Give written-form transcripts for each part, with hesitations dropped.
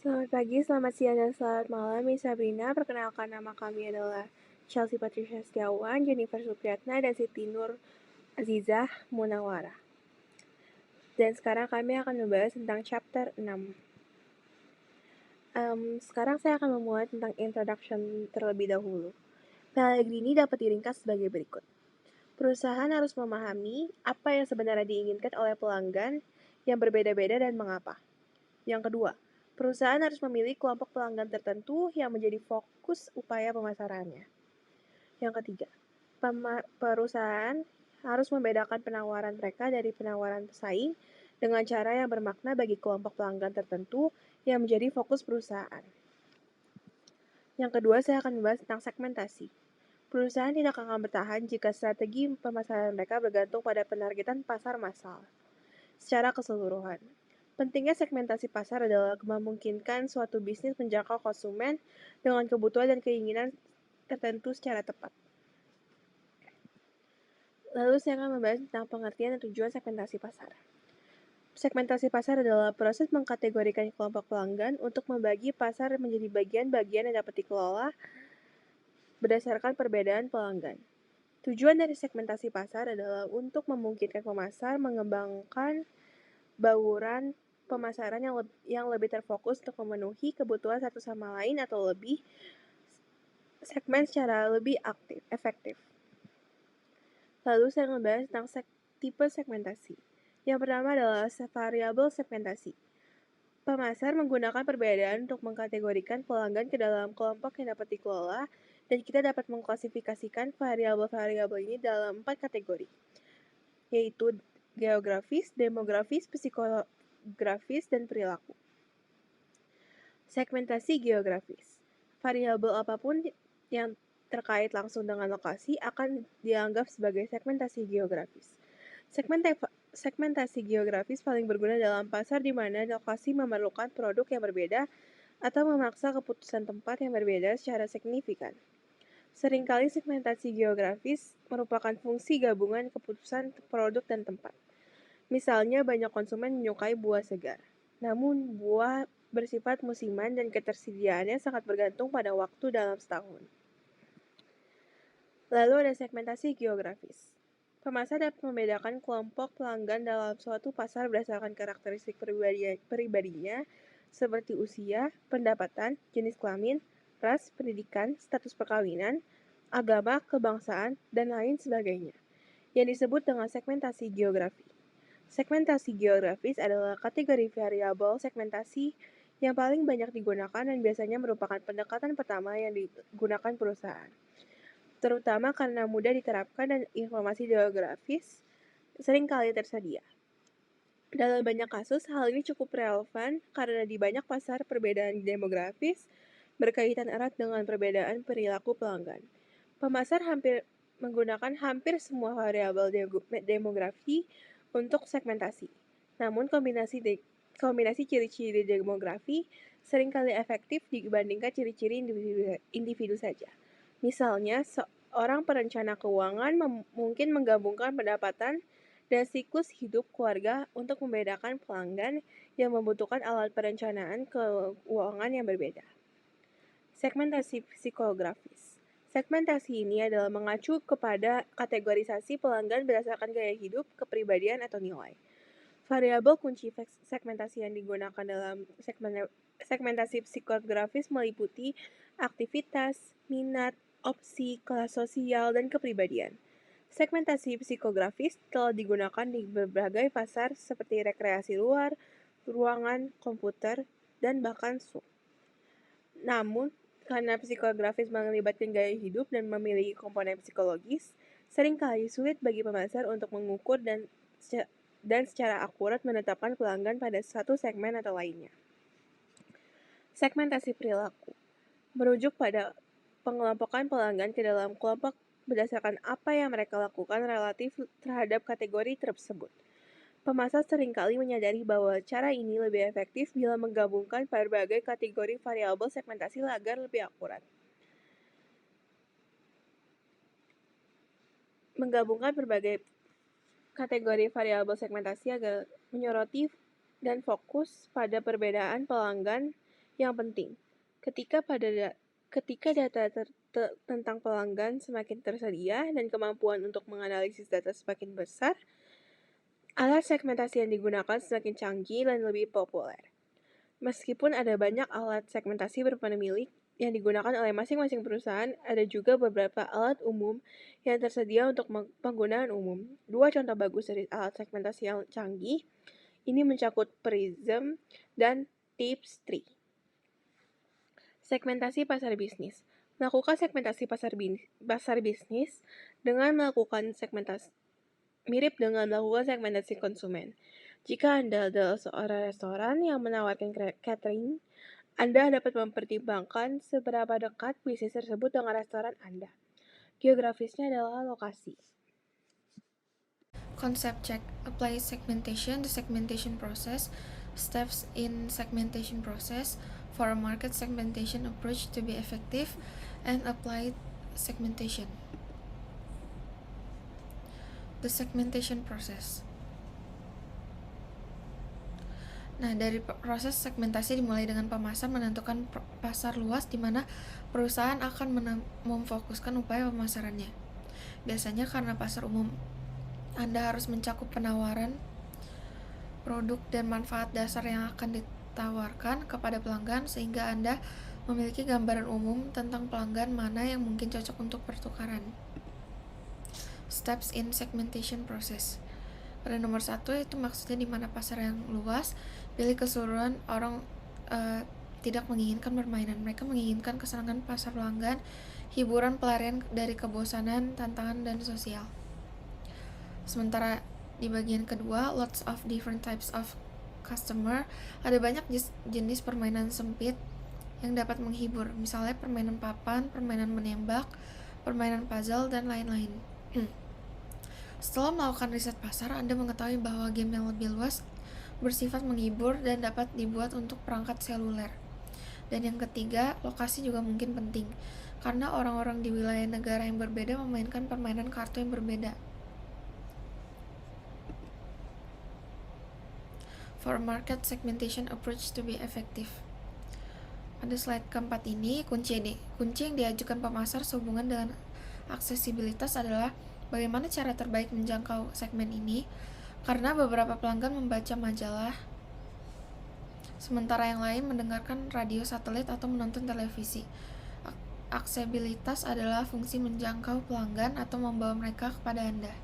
Selamat pagi, selamat siang, dan selamat malam, Miss Sabrina. Perkenalkan, nama kami adalah Chelsea Patricia Setiawan, Jennifer Supriyatna, dan Siti Nur Azizah Munawara. Dan sekarang kami akan membahas tentang chapter 6. Sekarang saya akan memulai tentang introduction terlebih dahulu. Pellegrini dapat diringkas sebagai berikut. Perusahaan harus memahami apa yang sebenarnya diinginkan oleh pelanggan yang berbeda-beda dan mengapa. Yang kedua, perusahaan harus memilih kelompok pelanggan tertentu yang menjadi fokus upaya pemasarannya. Yang ketiga, perusahaan harus membedakan penawaran mereka dari penawaran pesaing dengan cara yang bermakna bagi kelompok pelanggan tertentu yang menjadi fokus perusahaan. Yang kedua, saya akan membahas tentang segmentasi. Perusahaan tidak akan bertahan jika strategi pemasaran mereka bergantung pada penargetan pasar massal secara keseluruhan. Pentingnya segmentasi pasar adalah memungkinkan suatu bisnis menjangkau konsumen dengan kebutuhan dan keinginan tertentu secara tepat. Lalu saya akan membahas tentang pengertian dan tujuan segmentasi pasar. Segmentasi pasar adalah proses mengkategorikan kelompok pelanggan untuk membagi pasar menjadi bagian-bagian yang dapat dikelola berdasarkan perbedaan pelanggan. Tujuan dari segmentasi pasar adalah untuk memungkinkan pemasar mengembangkan bauran pemasaran yang lebih terfokus untuk memenuhi kebutuhan satu sama lain atau lebih segmen secara lebih efektif. Lalu saya membahas tentang tipe segmentasi. Yang pertama adalah variabel segmentasi. Pemasar menggunakan perbedaan untuk mengkategorikan pelanggan ke dalam kelompok yang dapat dikelola, dan kita dapat mengklasifikasikan variabel-variabel ini dalam 4 kategori, yaitu geografis, demografis, psikografis, dan perilaku. Segmentasi geografis. Variabel apapun yang terkait langsung dengan lokasi akan dianggap sebagai segmentasi geografis. Segmentasi geografis paling berguna dalam pasar di mana lokasi memerlukan produk yang berbeda atau memaksa keputusan tempat yang berbeda secara signifikan. Seringkali segmentasi geografis merupakan fungsi gabungan keputusan produk dan tempat. Misalnya, banyak konsumen menyukai buah segar, namun buah bersifat musiman dan ketersediaannya sangat bergantung pada waktu dalam setahun. Lalu ada segmentasi geografis. Pemasar dapat membedakan kelompok pelanggan dalam suatu pasar berdasarkan karakteristik pribadinya, seperti usia, pendapatan, jenis kelamin, ras, pendidikan, status perkawinan, agama, kebangsaan, dan lain sebagainya, yang disebut dengan segmentasi geografi. Segmentasi geografis adalah kategori variabel segmentasi yang paling banyak digunakan dan biasanya merupakan pendekatan pertama yang digunakan perusahaan, terutama karena mudah diterapkan dan informasi geografis seringkali tersedia. Dalam banyak kasus, hal ini cukup relevan karena di banyak pasar perbedaan demografis berkaitan erat dengan perbedaan perilaku pelanggan. Pemasar menggunakan hampir semua variabel demografi untuk segmentasi. Namun kombinasi ciri-ciri demografi seringkali efektif dibandingkan ciri-ciri individu saja. Misalnya, seorang perencana keuangan mungkin menggabungkan pendapatan dan siklus hidup keluarga untuk membedakan pelanggan yang membutuhkan alat perencanaan keuangan yang berbeda. Segmentasi psikografis. Segmentasi ini adalah mengacu kepada kategorisasi pelanggan berdasarkan gaya hidup, kepribadian, atau nilai. Variabel kunci segmentasi yang digunakan dalam segmentasi psikografis meliputi aktivitas, minat, opsi, kelas sosial, dan kepribadian. Segmentasi psikografis telah digunakan di berbagai pasar seperti rekreasi luar, ruangan, komputer, dan bahkan sup. Namun, karena psikografis melibatkan gaya hidup dan memiliki komponen psikologis, seringkali sulit bagi pemasar untuk mengukur dan secara akurat menetapkan pelanggan pada satu segmen atau lainnya. Segmentasi perilaku merujuk pada pengelompokan pelanggan ke dalam kelompok berdasarkan apa yang mereka lakukan relatif terhadap kategori tersebut. Pemasar seringkali menyadari bahwa cara ini lebih efektif bila menggabungkan berbagai kategori variabel segmentasi agar lebih akurat. Menggabungkan berbagai kategori variabel segmentasi agar menyoroti dan fokus pada perbedaan pelanggan Yang penting, ketika data tentang pelanggan semakin tersedia dan kemampuan untuk menganalisis data semakin besar, alat segmentasi yang digunakan semakin canggih dan lebih populer. Meskipun ada banyak alat segmentasi berperan milik yang digunakan oleh masing-masing perusahaan, ada juga beberapa alat umum yang tersedia untuk penggunaan umum. Dua contoh bagus dari alat segmentasi yang canggih ini mencakup Prism dan Tapestry. Segmentasi pasar bisnis. Melakukan segmentasi pasar bisnis dengan melakukan segmentasi mirip dengan melakukan segmentasi konsumen. Jika Anda adalah seorang restoran yang menawarkan catering, Anda dapat mempertimbangkan seberapa dekat bisnis tersebut dengan restoran Anda. Geografisnya adalah lokasi. Concept check. Apply segmentation, the segmentation process, steps in segmentation process for a market segmentation approach to be effective, and apply segmentation. The segmentation process. Nah, dari proses segmentasi dimulai dengan pemasar menentukan pasar luas di mana perusahaan akan memfokuskan upaya pemasarannya. Biasanya karena pasar umum, Anda harus mencakup penawaran, produk, dan manfaat dasar yang akan ditawarkan kepada pelanggan sehingga Anda memiliki gambaran umum tentang pelanggan mana yang mungkin cocok untuk pertukaran. Steps in segmentation process. Pada nomor 1 itu maksudnya di mana pasar yang luas, pilih keseluruhan orang tidak menginginkan permainan. Mereka menginginkan kesenangan pasar pelanggan, hiburan, pelarian dari kebosanan, tantangan, dan sosial. Sementara di bagian kedua, lots of different types of customer, ada banyak jenis permainan sempit yang dapat menghibur, misalnya permainan papan, permainan menembak, permainan puzzle, dan lain-lain. Setelah melakukan riset pasar, Anda mengetahui bahwa game yang lebih luas bersifat menghibur dan dapat dibuat untuk perangkat seluler. Dan yang ketiga, lokasi juga mungkin penting, karena orang-orang di wilayah negara yang berbeda memainkan permainan kartu yang berbeda. For a market segmentation approach to be effective. Pada slide keempat ini, kunci yang diajukan pemasar sehubungan dengan aksesibilitas adalah bagaimana cara terbaik menjangkau segmen ini, karena beberapa pelanggan membaca majalah, sementara yang lain mendengarkan radio satelit atau menonton televisi. Aksesibilitas adalah fungsi menjangkau pelanggan atau membawa mereka kepada Anda.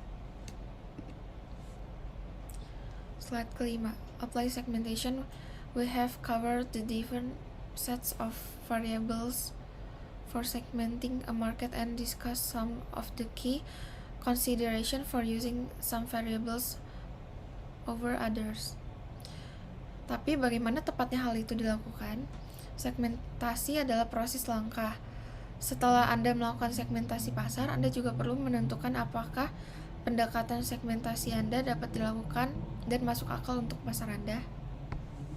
Slide kelima, apply segmentation. We have covered the different sets of variables for segmenting a market and discussed some of the key consideration for using some variables over others. Tapi bagaimana tepatnya hal itu dilakukan? Segmentasi adalah proses langkah. Setelah Anda melakukan segmentasi pasar, Anda juga perlu menentukan apakah pendekatan segmentasi Anda dapat dilakukan dan masuk akal untuk pasar Anda.